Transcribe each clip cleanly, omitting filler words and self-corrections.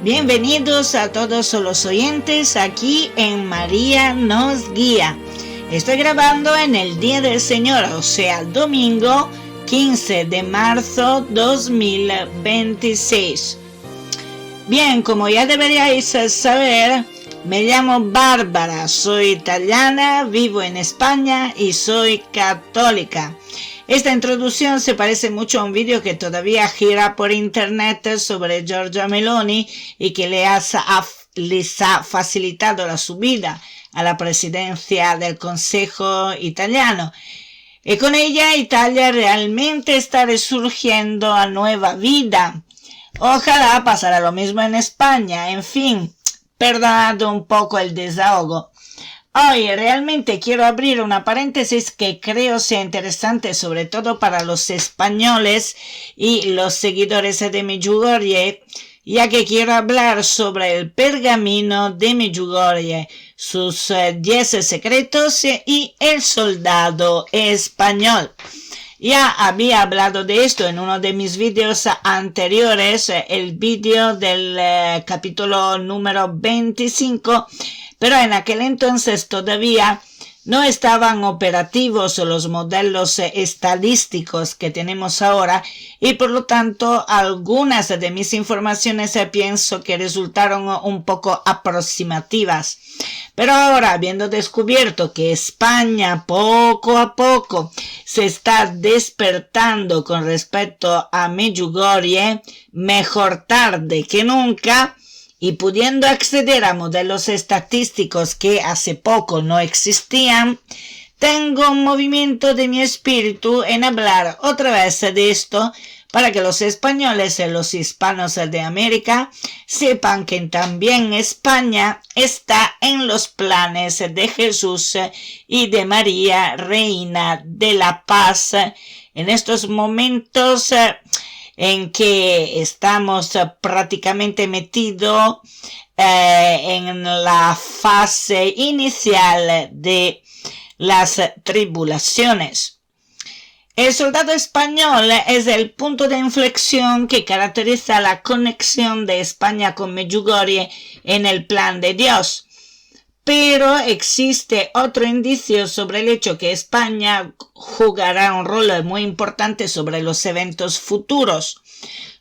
Bienvenidos a todos los oyentes aquí en María nos guía. Estoy grabando en el Día del Señor, o sea, domingo 15 de marzo 2026. Bien, como ya deberíais saber, me llamo Bárbara, soy italiana, vivo en España y soy católica. Esta introducción se parece mucho a un vídeo que todavía gira por internet sobre Giorgia Meloni y que les ha facilitado la subida a la presidencia del Consejo italiano. Y con ella Italia realmente está resurgiendo a nueva vida. Ojalá pasara lo mismo en España. En fin, perdonad un poco el desahogo. Hoy realmente quiero abrir una paréntesis que creo sea interesante, sobre todo para los españoles y los seguidores de Medjugorje, ya que quiero hablar sobre el pergamino de Medjugorje, sus 10 secretos y el soldado español. Ya había hablado de esto en uno de mis vídeos anteriores, el vídeo del capítulo número 25, pero en aquel entonces todavía no estaban operativos los modelos estadísticos que tenemos ahora y por lo tanto algunas de mis informaciones pienso que resultaron un poco aproximativas. Pero ahora, habiendo descubierto que España poco a poco se está despertando con respecto a Medjugorje, mejor tarde que nunca, y pudiendo acceder a modelos estadísticos que hace poco no existían, tengo un movimiento de mi espíritu en hablar otra vez de esto para que los españoles y los hispanos de América sepan que también España está en los planes de Jesús y de María, Reina de la Paz, en estos momentos en que estamos prácticamente metidos en la fase inicial de las tribulaciones. El soldado español es el punto de inflexión que caracteriza la conexión de España con Medjugorje en el plan de Dios. Pero existe otro indicio sobre el hecho que España jugará un rol muy importante sobre los eventos futuros.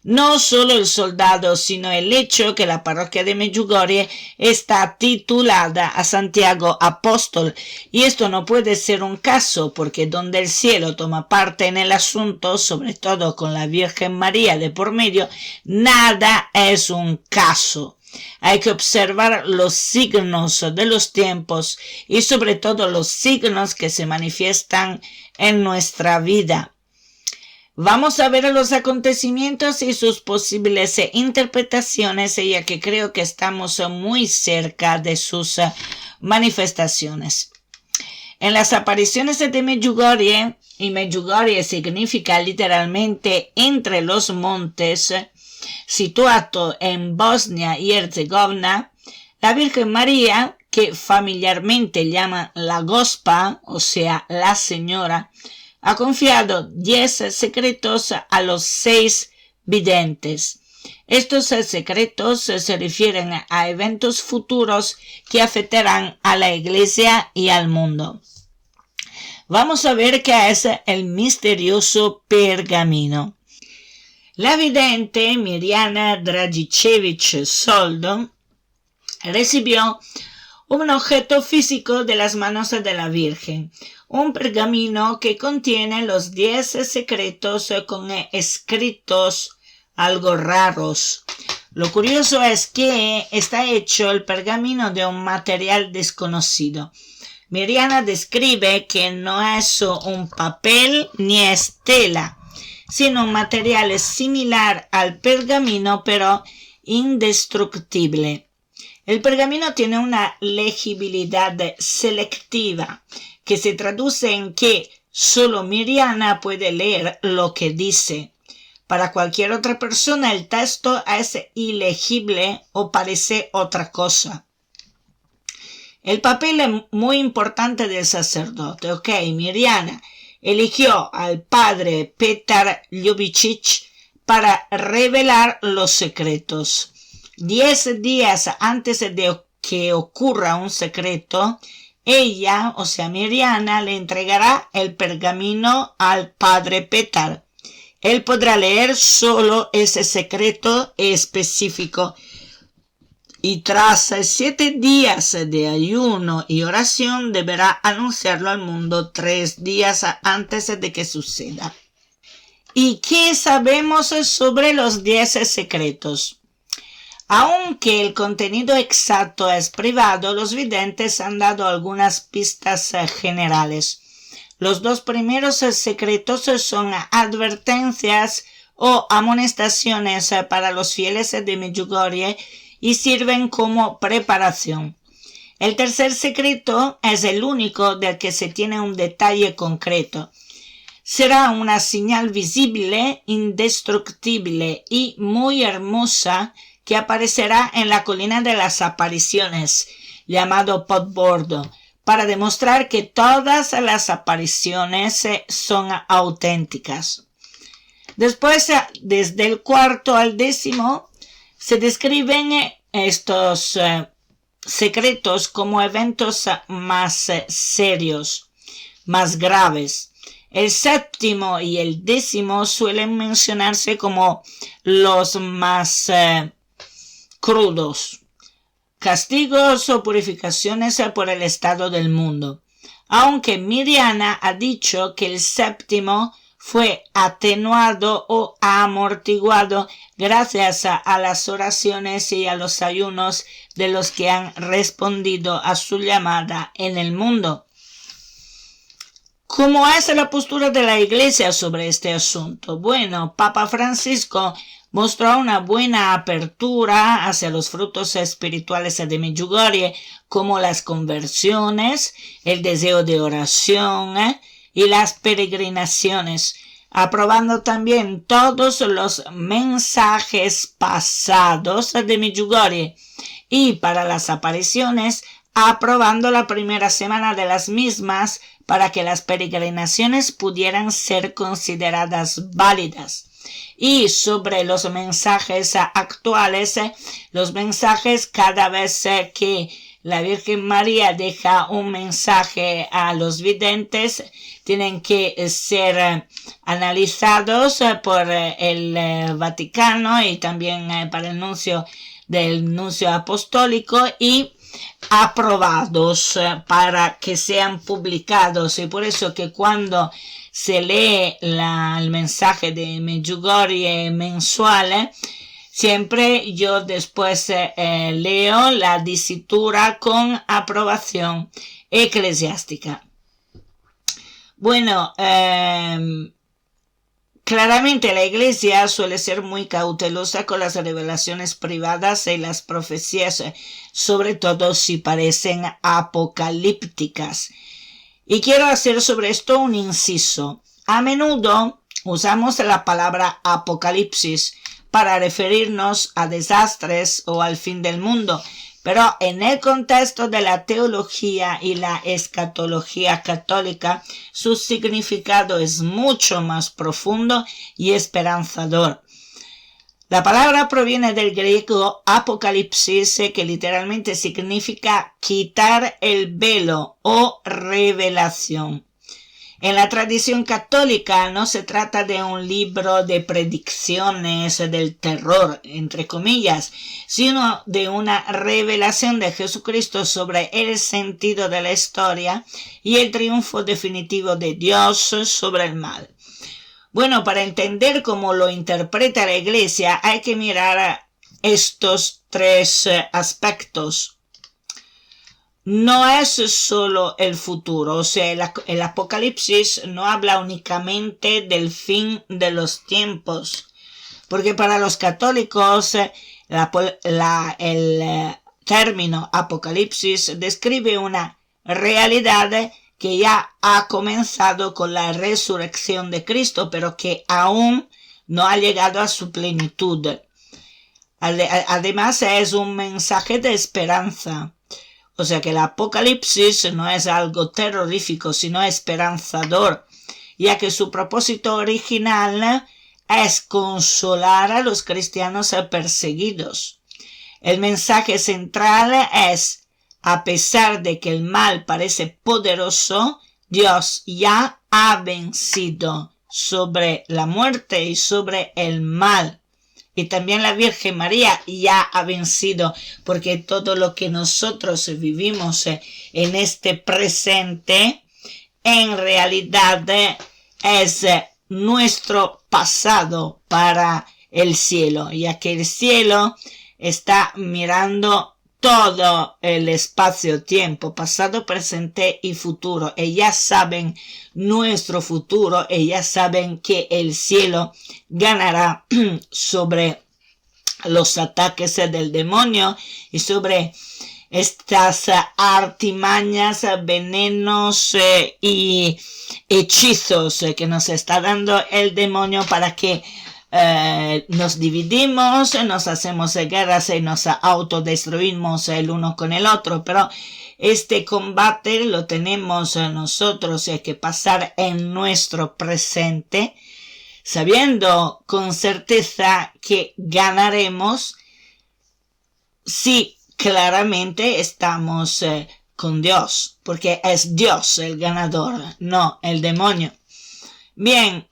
No solo el soldado, sino el hecho que la parroquia de Medjugorje está titulada a Santiago Apóstol. Y esto no puede ser un caso, porque donde el cielo toma parte en el asunto, sobre todo con la Virgen María de por medio, nada es un caso. Hay que observar los signos de los tiempos y sobre todo los signos que se manifiestan en nuestra vida. Vamos a ver los acontecimientos y sus posibles interpretaciones, ya que creo que estamos muy cerca de sus manifestaciones. En las apariciones de Medjugorje, y Medjugorje significa literalmente entre los montes, situado en Bosnia y Herzegovina, la Virgen María, que familiarmente llaman la Gospa, o sea, la Señora, ha confiado 10 secretos a los 6 videntes. Estos secretos se refieren a eventos futuros que afectarán a la Iglesia y al mundo. Vamos a ver qué es el misterioso pergamino. La vidente Mirjana Dragicevic Soldo recibió un objeto físico de las manos de la Virgen, un pergamino que contiene los 10 secretos con escritos algo raros. Lo curioso es que está hecho el pergamino de un material desconocido. Mirjana describe que no es un papel ni es tela, sino un material similar al pergamino pero indestructible. El pergamino tiene una legibilidad selectiva que se traduce en que solo Mirjana puede leer lo que dice. Para cualquier otra persona el texto es ilegible o parece otra cosa. El papel es muy importante del sacerdote. Mirjana eligió al padre Petar Ljubicic para revelar los secretos. 10 días antes de que ocurra un secreto, ella, o sea, Mirjana, le entregará el pergamino al padre Petar. Él podrá leer solo ese secreto específico. Y tras 7 días de ayuno y oración, deberá anunciarlo al mundo 3 días antes de que suceda. ¿Y qué sabemos sobre los 10 secretos? Aunque el contenido exacto es privado, los videntes han dado algunas pistas generales. Los 2 primeros secretos son advertencias o amonestaciones para los fieles de Medjugorje y sirven como preparación. El tercer secreto es el único del que se tiene un detalle concreto. Será una señal visible, indestructible y muy hermosa que aparecerá en la colina de las apariciones, llamado Potbordo, para demostrar que todas las apariciones son auténticas. Después, desde el 4 al 10, se describen estos secretos como eventos más serios, más graves. El 7 y el 10 suelen mencionarse como los más crudos, castigos o purificaciones por el estado del mundo. Aunque Mirjana ha dicho que el 7 fue atenuado o amortiguado gracias a las oraciones y a los ayunos de los que han respondido a su llamada en el mundo. ¿Cómo es la postura de la Iglesia sobre este asunto? Bueno, Papa Francisco mostró una buena apertura hacia los frutos espirituales de Medjugorje, como las conversiones, el deseo de oración y las peregrinaciones, aprobando también todos los mensajes pasados de Medjugorje, y para las apariciones, aprobando la primera semana de las mismas para que las peregrinaciones pudieran ser consideradas válidas. Y sobre los mensajes actuales, los mensajes cada vez que la Virgen María deja un mensaje a los videntes, tienen que ser analizados por el Vaticano y también para el nuncio del nuncio apostólico y aprobados para que sean publicados. Y por eso que cuando se lee el mensaje de Medjugorje mensual, siempre yo después leo la dicitura con aprobación eclesiástica. Bueno, claramente la Iglesia suele ser muy cautelosa con las revelaciones privadas y las profecías, sobre todo si parecen apocalípticas. Y quiero hacer sobre esto un inciso. A menudo usamos la palabra apocalipsis para referirnos a desastres o al fin del mundo, pero en el contexto de la teología y la escatología católica, su significado es mucho más profundo y esperanzador. La palabra proviene del griego apocalipsis, que literalmente significa quitar el velo o revelación. En la tradición católica no se trata de un libro de predicciones del terror, entre comillas, sino de una revelación de Jesucristo sobre el sentido de la historia y el triunfo definitivo de Dios sobre el mal. Bueno, para entender cómo lo interpreta la Iglesia hay que mirar estos 3 aspectos. No es solo el futuro, o sea, el Apocalipsis no habla únicamente del fin de los tiempos, porque para los católicos el término Apocalipsis describe una realidad que ya ha comenzado con la resurrección de Cristo, pero que aún no ha llegado a su plenitud. Además, es un mensaje de esperanza. O sea que el Apocalipsis no es algo terrorífico, sino esperanzador, ya que su propósito original es consolar a los cristianos perseguidos. El mensaje central es, a pesar de que el mal parece poderoso, Dios ya ha vencido sobre la muerte y sobre el mal. Y también la Virgen María ya ha vencido, porque todo lo que nosotros vivimos en este presente, en realidad es nuestro pasado para el cielo, ya que el cielo está mirando todo el espacio-tiempo, pasado, presente y futuro. Ellas saben nuestro futuro, ellas saben que el cielo ganará sobre los ataques del demonio y sobre estas artimañas, venenos y hechizos que nos está dando el demonio para que nos dividimos, nos hacemos guerras y nos autodestruimos el uno con el otro. Pero este combate lo tenemos nosotros que pasar en nuestro presente, sabiendo con certeza que ganaremos si claramente estamos con Dios, porque es Dios el ganador, no el demonio. Bien,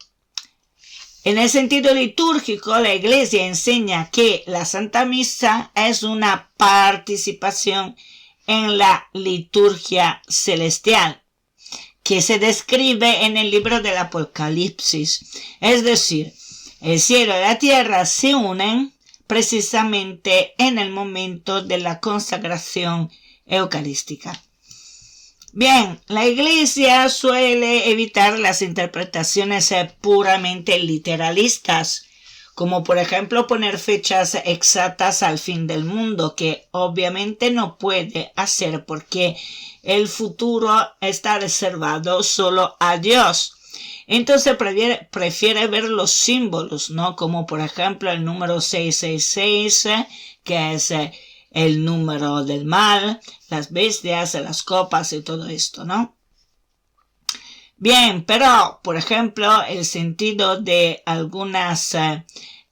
en el sentido litúrgico, la Iglesia enseña que la Santa Misa es una participación en la liturgia celestial, que se describe en el libro del Apocalipsis. Es decir, el cielo y la tierra se unen precisamente en el momento de la consagración eucarística. Bien, la Iglesia suele evitar las interpretaciones puramente literalistas, como por ejemplo poner fechas exactas al fin del mundo, que obviamente no puede hacer porque el futuro está reservado solo a Dios. Entonces prefiere ver los símbolos, ¿no? Como por ejemplo el número 666, que es el número del mal, las bestias, las copas y todo esto, ¿no? Bien, pero, por ejemplo, el sentido de algunos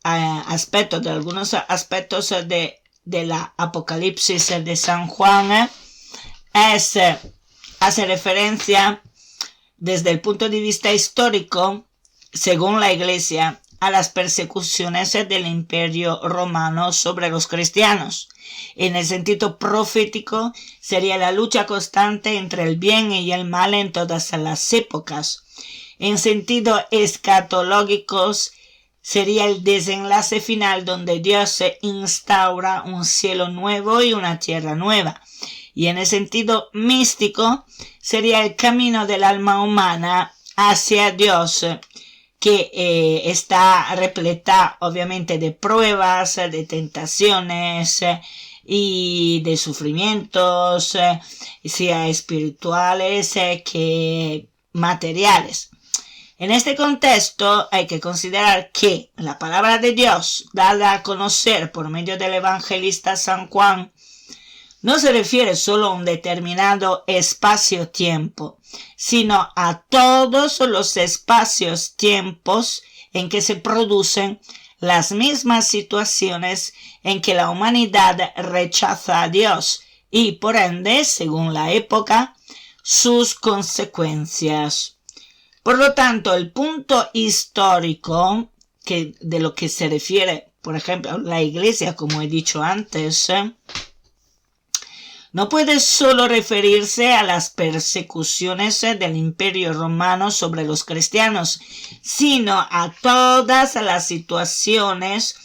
aspectos de la Apocalipsis de San Juan hace referencia desde el punto de vista histórico, según la Iglesia, a las persecuciones del Imperio Romano sobre los cristianos. En el sentido profético, sería la lucha constante entre el bien y el mal en todas las épocas. En sentido escatológico, sería el desenlace final donde Dios instaura un cielo nuevo y una tierra nueva. Y en el sentido místico, sería el camino del alma humana hacia Dios, que está repleta obviamente de pruebas, de tentaciones y de sufrimientos, sea espirituales que materiales. En este contexto hay que considerar que la palabra de Dios, dada a conocer por medio del evangelista San Juan, no se refiere solo a un determinado espacio-tiempo, sino a todos los espacios-tiempos en que se producen las mismas situaciones en que la humanidad rechaza a Dios y, por ende, según la época, sus consecuencias. Por lo tanto, el punto histórico de lo que se refiere, por ejemplo, la Iglesia, como he dicho antes, no puede solo referirse a las persecuciones del Imperio Romano sobre los cristianos, sino a todas las situaciones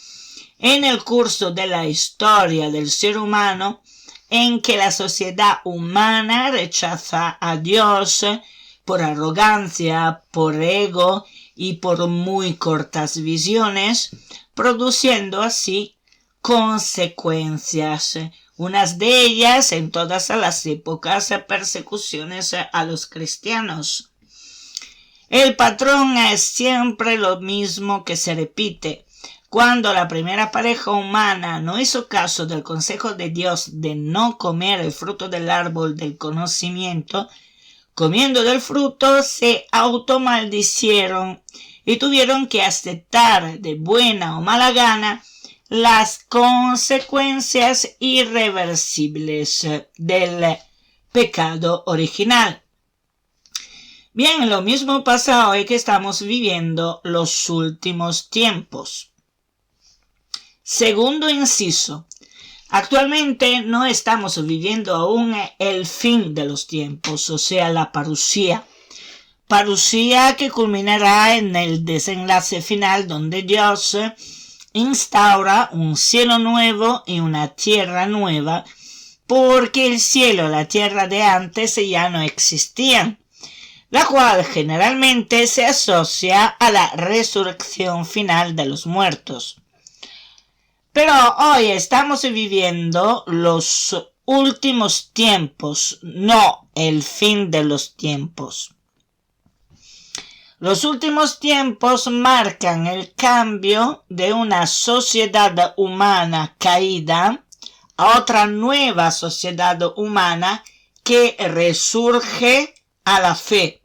en el curso de la historia del ser humano en que la sociedad humana rechaza a Dios por arrogancia, por ego y por muy cortas visiones, produciendo así consecuencias. Unas de ellas en todas las épocas persecuciones a los cristianos. El patrón es siempre lo mismo que se repite. Cuando la primera pareja humana no hizo caso del consejo de Dios de no comer el fruto del árbol del conocimiento, comiendo del fruto se automaldicieron y tuvieron que aceptar de buena o mala gana las consecuencias irreversibles del pecado original. Bien, lo mismo pasa hoy que estamos viviendo los últimos tiempos. Segundo inciso. Actualmente no estamos viviendo aún el fin de los tiempos, o sea, la parusía. Parusía que culminará en el desenlace final donde Dios instaura un cielo nuevo y una tierra nueva, porque el cielo y la tierra de antes ya no existían, la cual generalmente se asocia a la resurrección final de los muertos. Pero hoy estamos viviendo los últimos tiempos, no el fin de los tiempos. Los últimos tiempos marcan el cambio de una sociedad humana caída a otra nueva sociedad humana que resurge a la fe,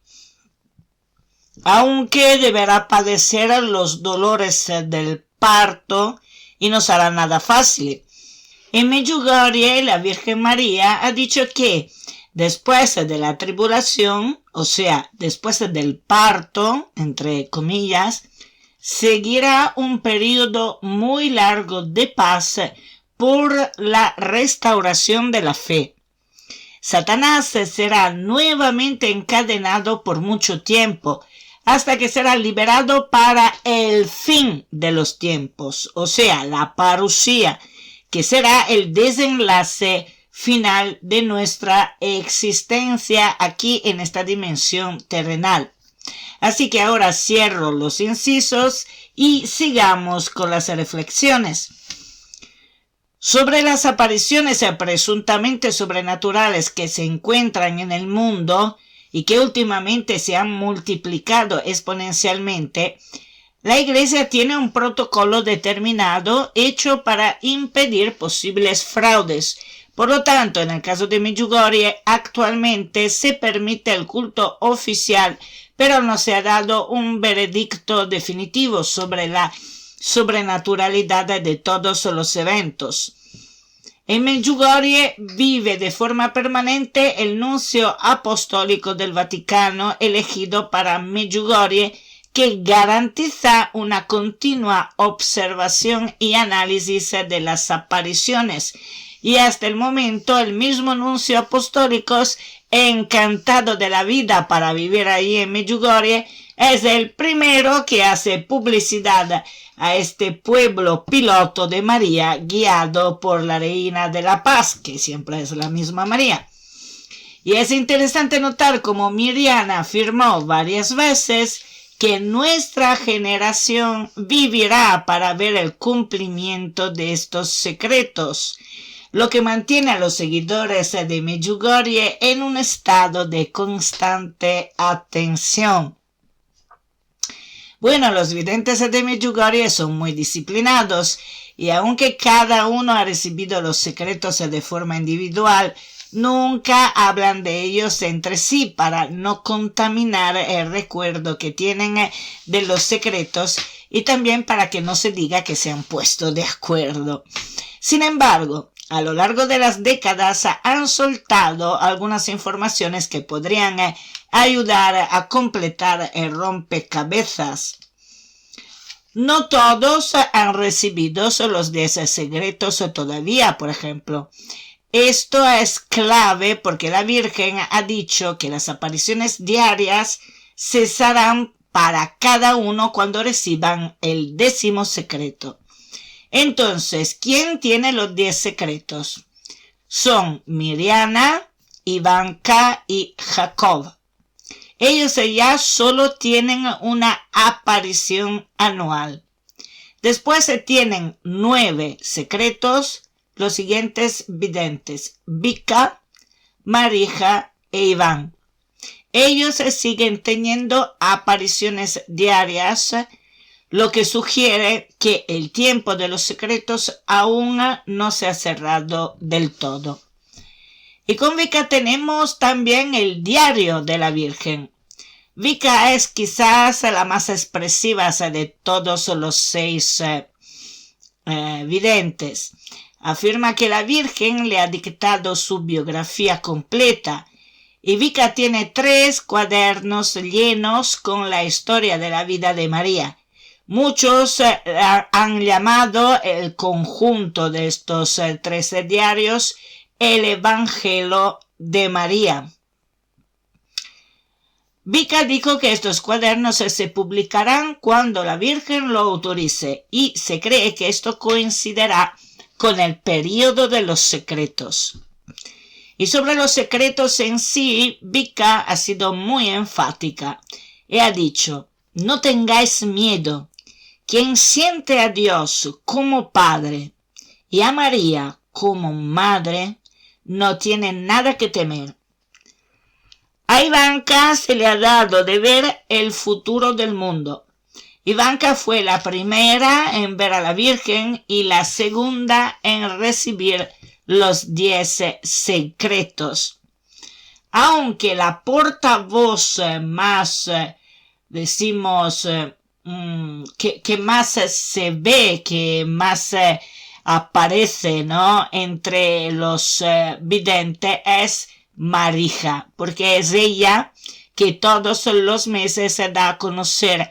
aunque deberá padecer los dolores del parto y no será nada fácil. En Medjugorje, la Virgen María ha dicho que después de la tribulación, o sea, después del parto, entre comillas, seguirá un periodo muy largo de paz por la restauración de la fe. Satanás será nuevamente encadenado por mucho tiempo, hasta que será liberado para el fin de los tiempos, o sea, la parusía, que será el desenlace final de nuestra existencia aquí en esta dimensión terrenal. Así que ahora cierro los incisos y sigamos con las reflexiones. Sobre las apariciones presuntamente sobrenaturales que se encuentran en el mundo y que últimamente se han multiplicado exponencialmente, la Iglesia tiene un protocolo determinado hecho para impedir posibles fraudes. Por lo tanto, en el caso de Medjugorje, actualmente se permite el culto oficial, pero no se ha dado un veredicto definitivo sobre la sobrenaturalidad de todos los eventos. En Medjugorje vive de forma permanente el nuncio apostólico del Vaticano elegido para Medjugorje, que garantiza una continua observación y análisis de las apariciones. Y hasta el momento el mismo nuncio apostólico, encantado de la vida para vivir ahí en Medjugorje, es el primero que hace publicidad a este pueblo piloto de María, guiado por la Reina de la Paz, que siempre es la misma María. Y es interesante notar cómo Miriam afirmó varias veces que nuestra generación vivirá para ver el cumplimiento de estos secretos, lo que mantiene a los seguidores de Medjugorje en un estado de constante atención. Bueno, los videntes de Medjugorje son muy disciplinados y aunque cada uno ha recibido los secretos de forma individual, nunca hablan de ellos entre sí para no contaminar el recuerdo que tienen de los secretos y también para que no se diga que se han puesto de acuerdo. Sin embargo, a lo largo de las décadas han soltado algunas informaciones que podrían ayudar a completar el rompecabezas. No todos han recibido los 10 secretos todavía, por ejemplo. Esto es clave porque la Virgen ha dicho que las apariciones diarias cesarán para cada uno cuando reciban el 10º secreto. Entonces, ¿quién tiene los 10 secretos? Son Miriana, Ivanka y Jacob. Ellos ya solo tienen una aparición anual. Después se tienen 9 secretos, los siguientes videntes: Vika, Marija e Iván. Ellos siguen teniendo apariciones diarias, lo que sugiere que el tiempo de los secretos aún no se ha cerrado del todo. Y con Vika tenemos también el diario de la Virgen. Vika es quizás la más expresiva de todos los 6 videntes. Afirma que la Virgen le ha dictado su biografía completa y Vika tiene 3 cuadernos llenos con la historia de la vida de María. Muchos han llamado el conjunto de estos 13 diarios el Evangelio de María. Vika dijo que estos cuadernos se publicarán cuando la Virgen lo autorice y se cree que esto coincidirá con el período de los secretos. Y sobre los secretos en sí, Vika ha sido muy enfática y ha dicho: no tengáis miedo. Quien siente a Dios como Padre y a María como Madre no tiene nada que temer. A Ivanka se le ha dado de ver el futuro del mundo. Ivanka fue la primera en ver a la Virgen y la segunda en recibir los 10 secretos. Aunque la portavoz más, decimos, que más se ve, que más aparece, ¿no?, entre los videntes es Marija, porque es ella que todos los meses da a conocer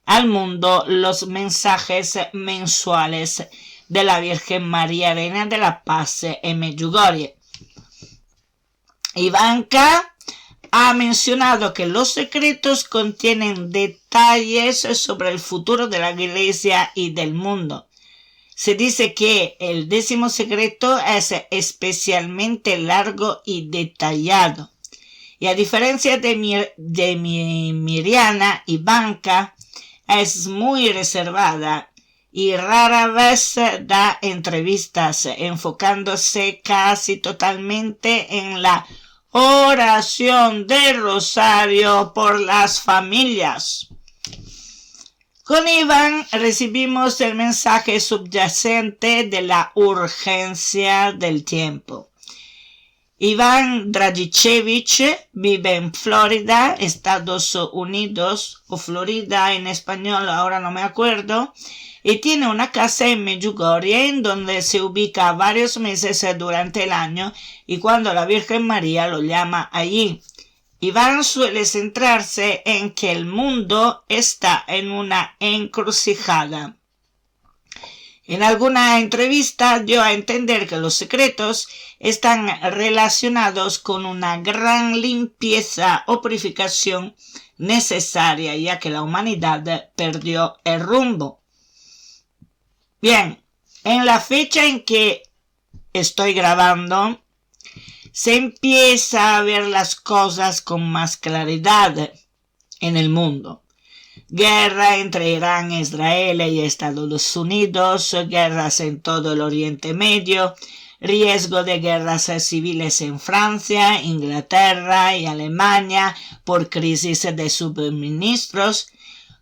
al mundo los mensajes mensuales de la Virgen María, Reina de la Paz en Medjugorje. Ivanka ha mencionado que los secretos contienen detalles sobre el futuro de la Iglesia y del mundo. Se dice que el 10º secreto es especialmente largo y detallado. Y a diferencia de Miriana, Ivanka es muy reservada y rara vez da entrevistas, enfocándose casi totalmente en la oración del rosario por las familias. Con Iván recibimos el mensaje subyacente de la urgencia del tiempo. Iván Dragicevic vive en Florida, Estados Unidos, o Florida en español, ahora no me acuerdo, y tiene una casa en Medjugorje en donde se ubica varios meses durante el año y cuando la Virgen María lo llama allí. Iván suele centrarse en que el mundo está en una encrucijada. En alguna entrevista dio a entender que los secretos están relacionados con una gran limpieza o purificación necesaria, ya que la humanidad perdió el rumbo. Bien, en la fecha en que estoy grabando, se empieza a ver las cosas con más claridad en el mundo. Guerra entre Irán, Israel y Estados Unidos, guerras en todo el Oriente Medio, riesgo de guerras civiles en Francia, Inglaterra y Alemania por crisis de suministros,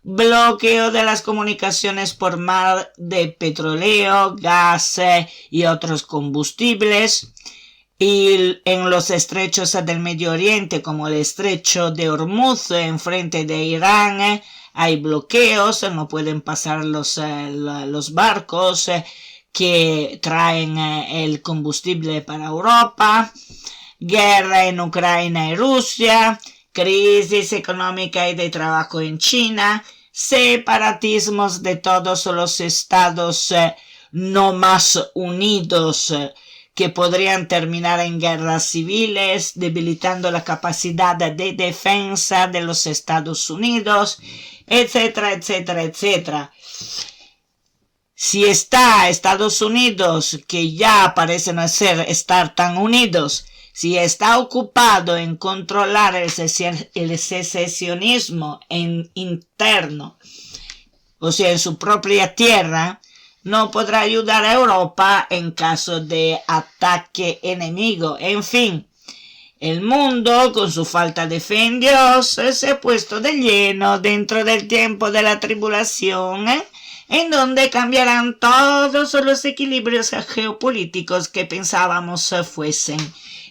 bloqueo de las comunicaciones por mar de petróleo, gas y otros combustibles. Y en los estrechos del Medio Oriente, como el estrecho de Hormuz, enfrente de Irán, hay bloqueos, no pueden pasar los barcos que traen el combustible para Europa, guerra en Ucrania y Rusia, crisis económica y de trabajo en China, separatismos de todos los estados no más unidos que podrían terminar en guerras civiles, debilitando la capacidad de defensa de los Estados Unidos, etcétera, etcétera, etcétera. Si está Estados Unidos, que ya parece no estar tan unidos, si está ocupado en controlar el secesionismo interno, o sea, en su propia tierra, no podrá ayudar a Europa en caso de ataque enemigo. En fin, el mundo, con su falta de fe en Dios, se ha puesto de lleno dentro del tiempo de la tribulación, en donde cambiarán todos los equilibrios geopolíticos que pensábamos fuesen,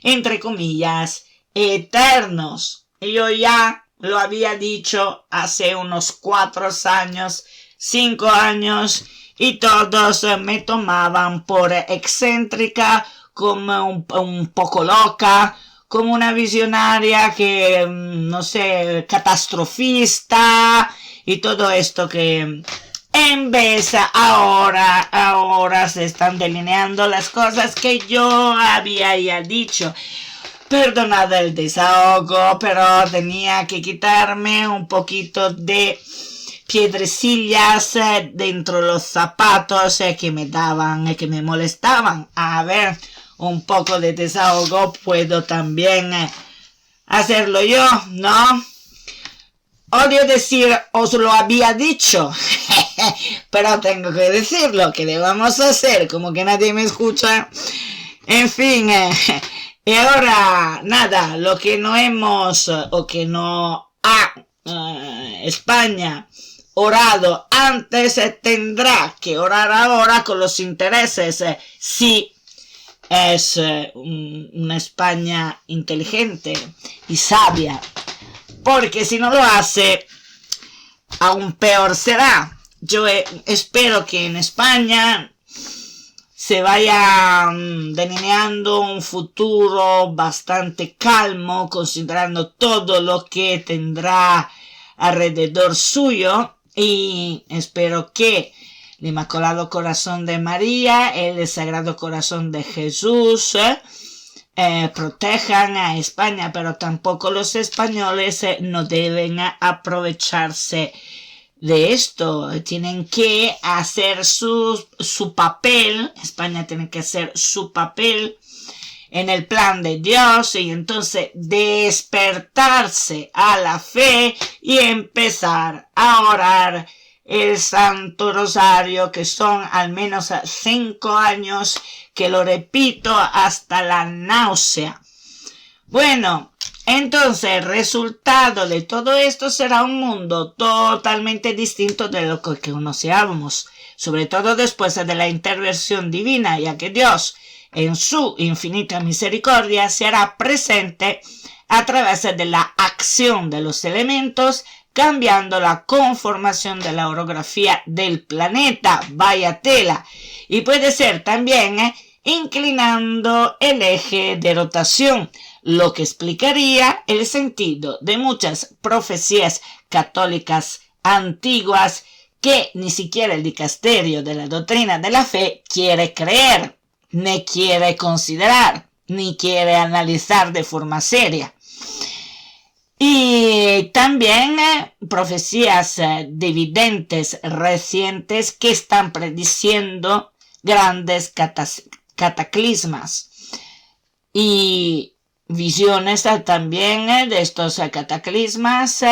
entre comillas, eternos. Yo ya lo había dicho hace unos 4 años, 5 años, y todos me tomaban por excéntrica, como un poco loca, como una visionaria que, no sé, catastrofista y todo esto que... En vez, ahora se están delineando las cosas que yo había ya dicho. Perdonad el desahogo, pero tenía que quitarme un poquito de piedrecillas dentro de los zapatos que me daban, que me molestaban. A ver, un poco de desahogo puedo también hacerlo yo, ¿no? Odio decir, os lo había dicho, pero tengo que decirlo, ¿qué le vamos a hacer? Como que nadie me escucha. En fin, y ahora, nada, lo que no hemos, o que no ha España orado antes, tendrá que orar ahora con los intereses, si es una España inteligente y sabia. Porque si no lo hace, aún peor será. Yo espero que en España se vaya delineando un futuro bastante calmo, considerando todo lo que tendrá alrededor suyo. Y espero que el Inmaculado Corazón de María, el Sagrado Corazón de Jesús, protejan a España, pero tampoco los españoles no deben aprovecharse de esto. Tienen que hacer su papel. España tiene que hacer su papel en el plan de Dios y entonces despertarse a la fe y empezar a orar el Santo Rosario, que son al menos 5 años que lo repito hasta la náusea. Bueno, entonces el resultado de todo esto será un mundo totalmente distinto de lo que conocíamos, sobre todo después de la intervención divina, ya que Dios, en su infinita misericordia, se hará presente a través de la acción de los elementos, cambiando la conformación de la orografía del planeta, vaya tela, y puede ser también inclinando el eje de rotación, lo que explicaría el sentido de muchas profecías católicas antiguas que ni siquiera el dicasterio de la doctrina de la fe quiere creer, ni quiere considerar, ni quiere analizar de forma seria. Y también profecías dividentes recientes que están prediciendo grandes cataclismas y visiones también de estos cataclismas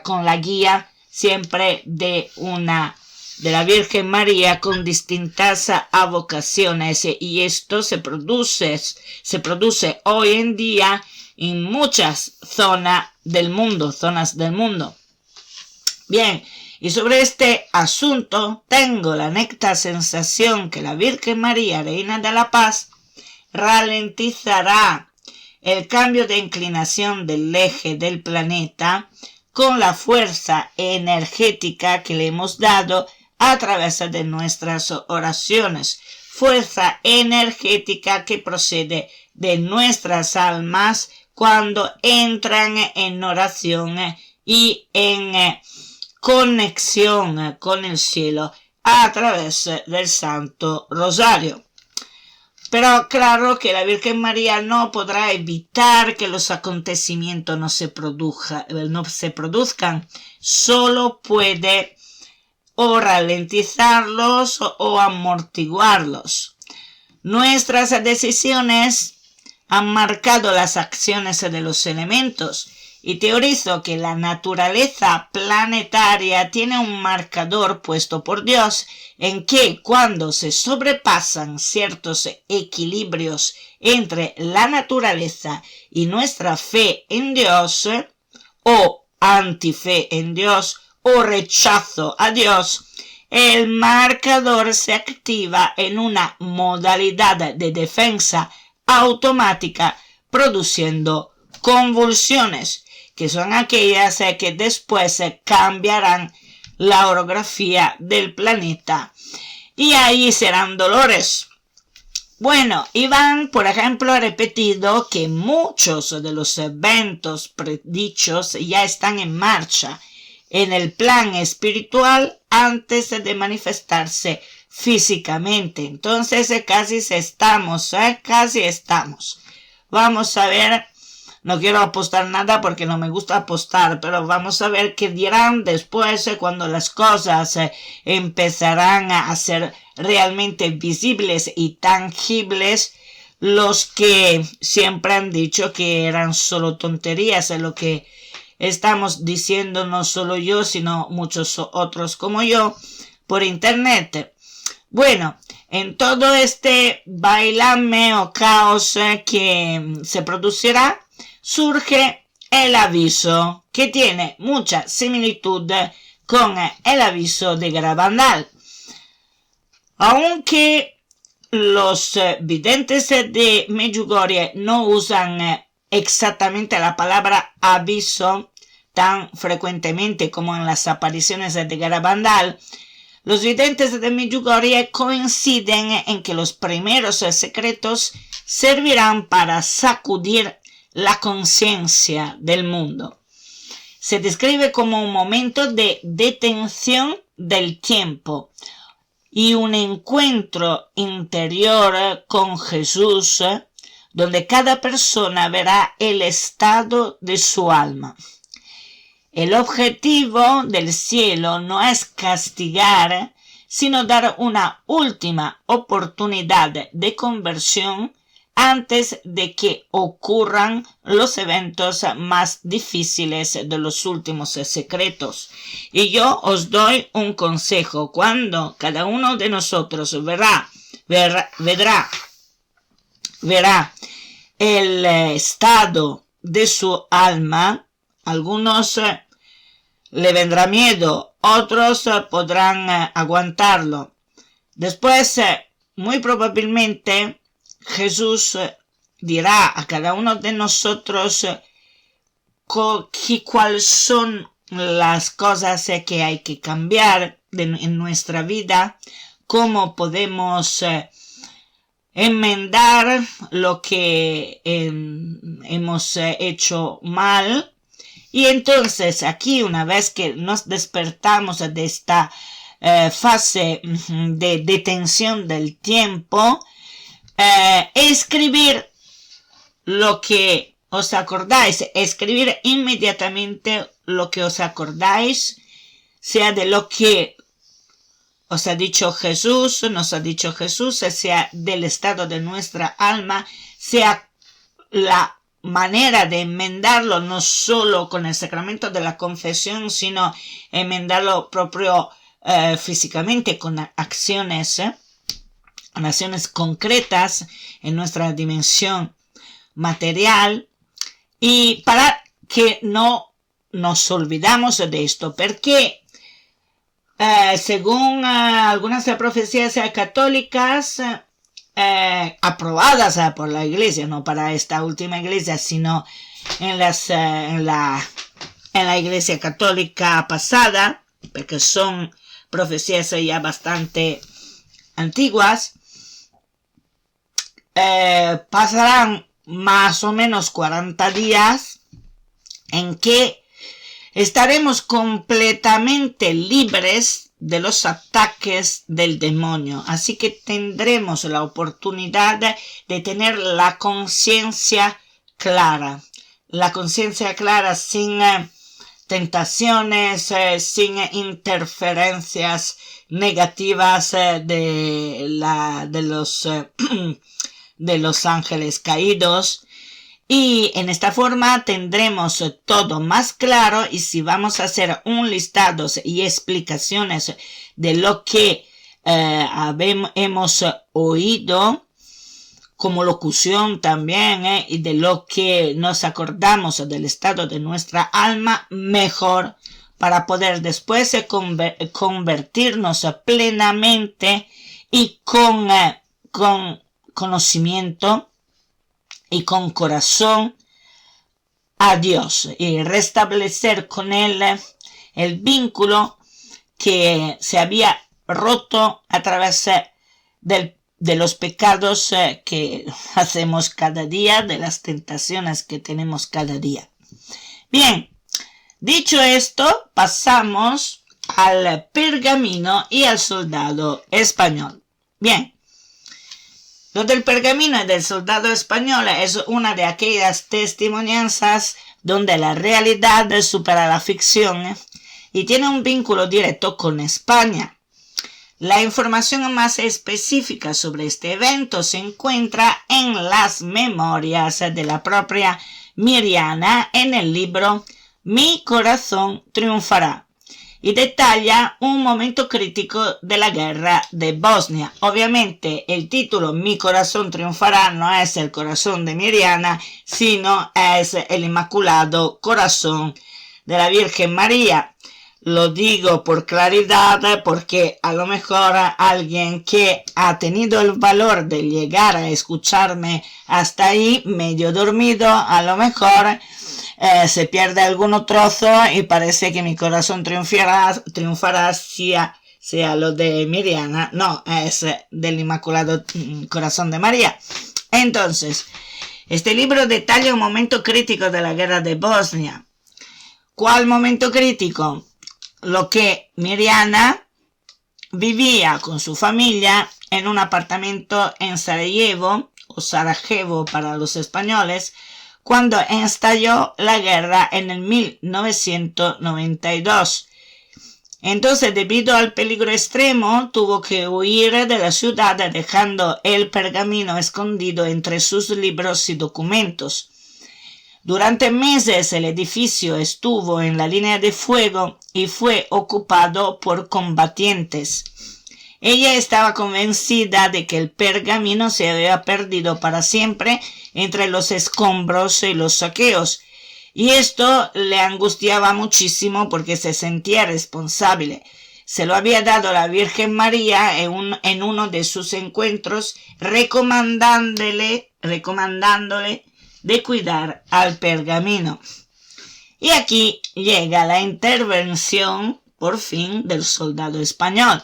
con la guía siempre de la Virgen María con distintas avocaciones, y esto se produce hoy en día en muchas zonas del mundo. Bien, y sobre este asunto tengo la neta sensación que la Virgen María, Reina de la Paz, ralentizará el cambio de inclinación del eje del planeta con la fuerza energética que le hemos dado a través de nuestras oraciones, fuerza energética que procede de nuestras almas cuando entran en oración y en conexión con el cielo a través del Santo Rosario. Pero claro que la Virgen María no podrá evitar que los acontecimientos no se produzcan, solo puede o ralentizarlos o amortiguarlos. Nuestras decisiones han marcado las acciones de los elementos, y teorizo que la naturaleza planetaria tiene un marcador puesto por Dios en que cuando se sobrepasan ciertos equilibrios entre la naturaleza y nuestra fe en Dios, o antife en Dios, o rechazo a Dios, el marcador se activa en una modalidad de defensa automática, produciendo convulsiones, que son aquellas que después cambiarán la orografía del planeta. Y ahí serán dolores. Bueno, Iván, por ejemplo, ha repetido que muchos de los eventos predichos ya están en marcha en el plan espiritual antes de manifestarse físicamente. Entonces casi estamos. Vamos a ver, no quiero apostar nada porque no me gusta apostar, pero vamos a ver qué dirán después cuando las cosas empezarán a ser realmente visibles y tangibles, los que siempre han dicho que eran solo tonterías, lo que estamos diciendo no solo yo, sino muchos otros como yo por internet. Bueno, en todo este bailame o caos que se producirá, surge el aviso, que tiene mucha similitud con el aviso de Garabandal. Aunque los videntes de Medjugorje no usan exactamente la palabra aviso tan frecuentemente como en las apariciones de Garabandal, los videntes de Medjugorje coinciden en que los primeros secretos servirán para sacudir la conciencia del mundo. Se describe como un momento de detención del tiempo y un encuentro interior con Jesús, donde cada persona verá el estado de su alma. El objetivo del cielo no es castigar, sino dar una última oportunidad de conversión antes de que ocurran los eventos más difíciles de los últimos secretos. Y yo os doy un consejo: cuando cada uno de nosotros verá el estado de su alma, algunos le vendrá miedo, otros podrán aguantarlo. Después, muy probablemente, Jesús dirá a cada uno de nosotros cuáles son las cosas que hay que cambiar en nuestra vida, cómo podemos enmendar lo que hemos hecho mal. Y entonces aquí, una vez que nos despertamos de esta fase de detención del tiempo, escribir lo que os acordáis, escribir inmediatamente lo que os acordáis, sea de lo que os ha dicho Jesús, nos ha dicho Jesús, sea del estado de nuestra alma, sea la manera de enmendarlo, no solo con el sacramento de la confesión, sino enmendarlo propio físicamente con acciones concretas en nuestra dimensión material, y para que no nos olvidamos de esto, porque según algunas profecías católicas aprobadas por la iglesia, no para esta última iglesia, sino en la iglesia católica pasada, porque son profecías ya bastante antiguas, pasarán más o menos 40 días en que estaremos completamente libres de los ataques del demonio. Así que tendremos la oportunidad de tener la conciencia clara. La conciencia clara sin tentaciones, sin interferencias negativas de los ángeles caídos. Y en esta forma tendremos todo más claro, y si vamos a hacer un listado y explicaciones de lo que hemos oído como locución también, y de lo que nos acordamos del estado de nuestra alma, mejor, para poder después convertirnos plenamente y con conocimiento y con corazón a Dios, y restablecer con Él el vínculo que se había roto a través de los pecados que hacemos cada día, de las tentaciones que tenemos cada día. Bien, dicho esto, pasamos al pergamino y al soldado español. Bien, lo del pergamino y del soldado español es una de aquellas testimonianzas donde la realidad supera la ficción y tiene un vínculo directo con España. La información más específica sobre este evento se encuentra en las memorias de la propia Miriana en el libro Mi corazón triunfará y detalla un momento crítico de la guerra de Bosnia. Obviamente el título Mi corazón triunfará no es el corazón de Miriana, sino es el Inmaculado Corazón de la Virgen María. Lo digo por claridad porque a lo mejor alguien que ha tenido el valor de llegar a escucharme hasta ahí, medio dormido, a lo mejor se pierde algún trozo y parece que mi corazón triunfará sea lo de Miriana. No, es del Inmaculado Corazón de María. Entonces, este libro detalla un momento crítico de la guerra de Bosnia. ¿Cuál momento crítico? Lo que Miriana vivía con su familia en un apartamento en Sarajevo, o Sarajevo para los españoles, cuando estalló la guerra en el 1992. Entonces, debido al peligro extremo, tuvo que huir de la ciudad dejando el pergamino escondido entre sus libros y documentos. Durante meses el edificio estuvo en la línea de fuego y fue ocupado por combatientes. Ella estaba convencida de que el pergamino se había perdido para siempre entre los escombros y los saqueos, y esto le angustiaba muchísimo porque se sentía responsable. Se lo había dado la Virgen María en uno de sus encuentros, recomendándole de cuidar al pergamino. Y aquí llega la intervención, por fin, del soldado español.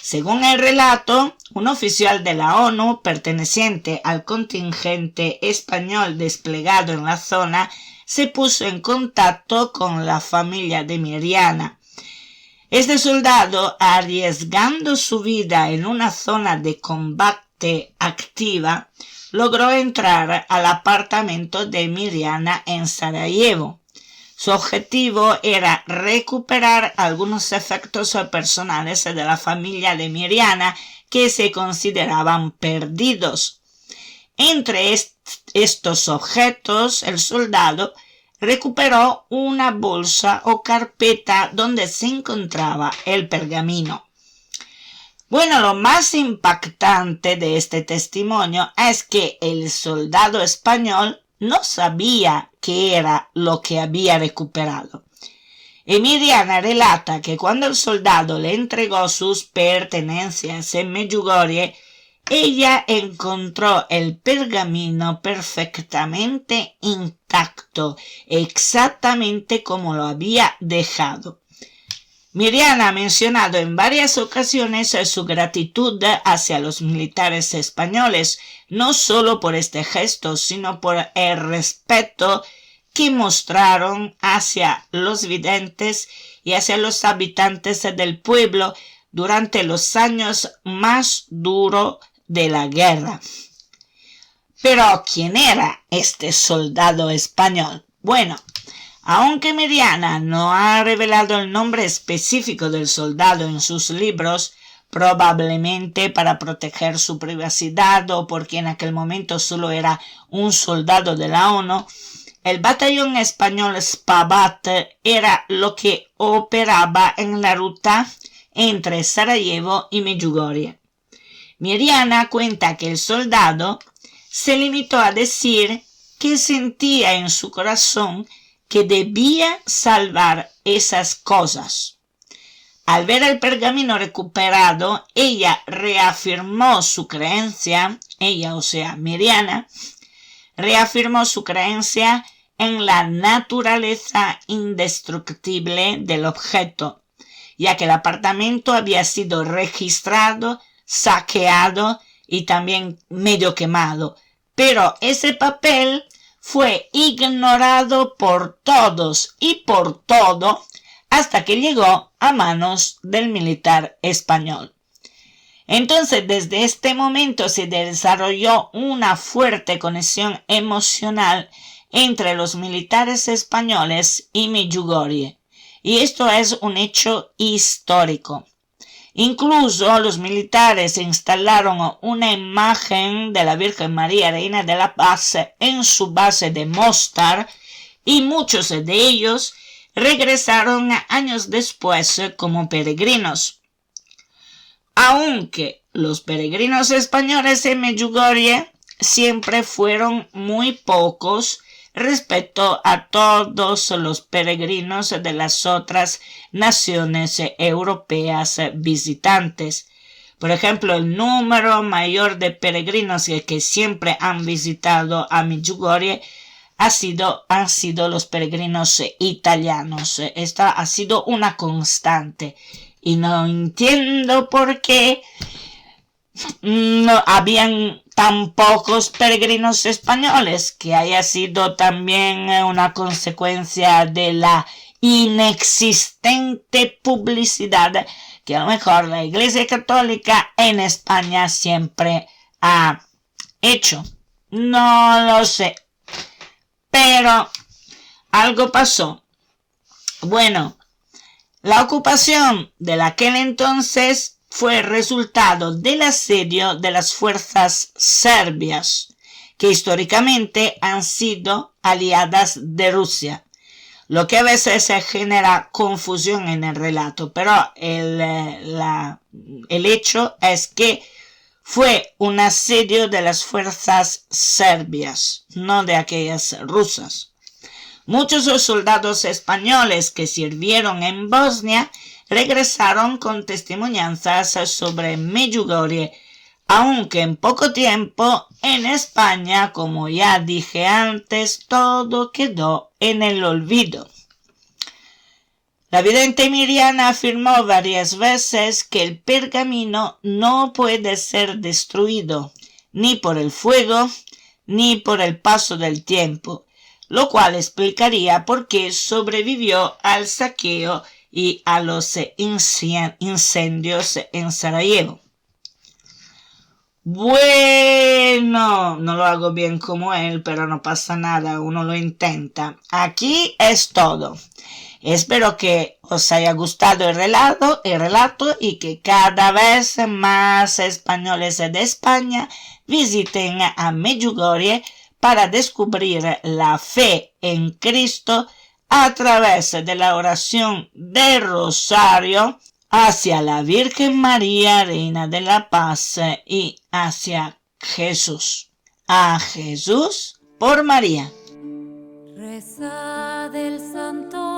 Según el relato, un oficial de la ONU perteneciente al contingente español desplegado en la zona se puso en contacto con la familia de Miriana. Este soldado, arriesgando su vida en una zona de combate activa, logró entrar al apartamento de Miriana en Sarajevo. Su objetivo era recuperar algunos efectos personales de la familia de Miriana que se consideraban perdidos. Entre estos objetos, el soldado recuperó una bolsa o carpeta donde se encontraba el pergamino. Bueno, lo más impactante de este testimonio es que el soldado español no sabía qué era lo que había recuperado. Y Miriana relata que cuando el soldado le entregó sus pertenencias en Medjugorje, ella encontró el pergamino perfectamente intacto, exactamente como lo había dejado. Miriana ha mencionado en varias ocasiones su gratitud hacia los militares españoles, no solo por este gesto, sino por el respeto que mostraron hacia los videntes y hacia los habitantes del pueblo durante los años más duros de la guerra. Pero, ¿quién era este soldado español? Bueno, aunque Miriana no ha revelado el nombre específico del soldado en sus libros, probablemente para proteger su privacidad o porque en aquel momento solo era un soldado de la ONU, el batallón español Spabat era lo que operaba en la ruta entre Sarajevo y Medjugorje. Miriana cuenta que el soldado se limitó a decir que sentía en su corazón que debía salvar esas cosas. Al ver el pergamino recuperado, ella reafirmó su creencia, Miriana, reafirmó su creencia en la naturaleza indestructible del objeto ya que el apartamento había sido registrado, saqueado y también medio quemado. Pero ese papel fue ignorado por todos y por todo hasta que llegó a manos del militar español. Entonces, desde este momento se desarrolló una fuerte conexión emocional entre los militares españoles y Medjugorje, y esto es un hecho histórico. Incluso los militares instalaron una imagen de la Virgen María, Reina de la Paz, en su base de Mostar, y muchos de ellos regresaron años después como peregrinos. Aunque los peregrinos españoles en Medjugorje siempre fueron muy pocos respecto a todos los peregrinos de las otras naciones europeas visitantes. Por ejemplo, el número mayor de peregrinos que siempre han visitado a Medjugorje han sido los peregrinos italianos. Esta ha sido una constante. Y no entiendo por qué no habían tan pocos peregrinos españoles, que haya sido también una consecuencia de la inexistente publicidad que a lo mejor la Iglesia Católica en España siempre ha hecho. No lo sé. Pero algo pasó. Bueno, la ocupación de aquel entonces fue resultado del asedio de las fuerzas serbias, que históricamente han sido aliadas de Rusia, lo que a veces genera confusión en el relato, pero el hecho es que fue un asedio de las fuerzas serbias, no de aquellas rusas. Muchos soldados españoles que sirvieron en Bosnia regresaron con testimonianzas sobre Medjugorje, aunque en poco tiempo en España, como ya dije antes, todo quedó en el olvido. La vidente Miriana afirmó varias veces que el pergamino no puede ser destruido, ni por el fuego, ni por el paso del tiempo, lo cual explicaría por qué sobrevivió al saqueo y a los incendios en Sarajevo. Bueno, no lo hago bien como él, pero no pasa nada, uno lo intenta. Aquí es todo. Espero que os haya gustado el relato y que cada vez más españoles de España visiten a Medjugorje para descubrir la fe en Cristo a través de la oración del Rosario hacia la Virgen María, Reina de la Paz, y hacia Jesús. A Jesús por María. Reza del Santo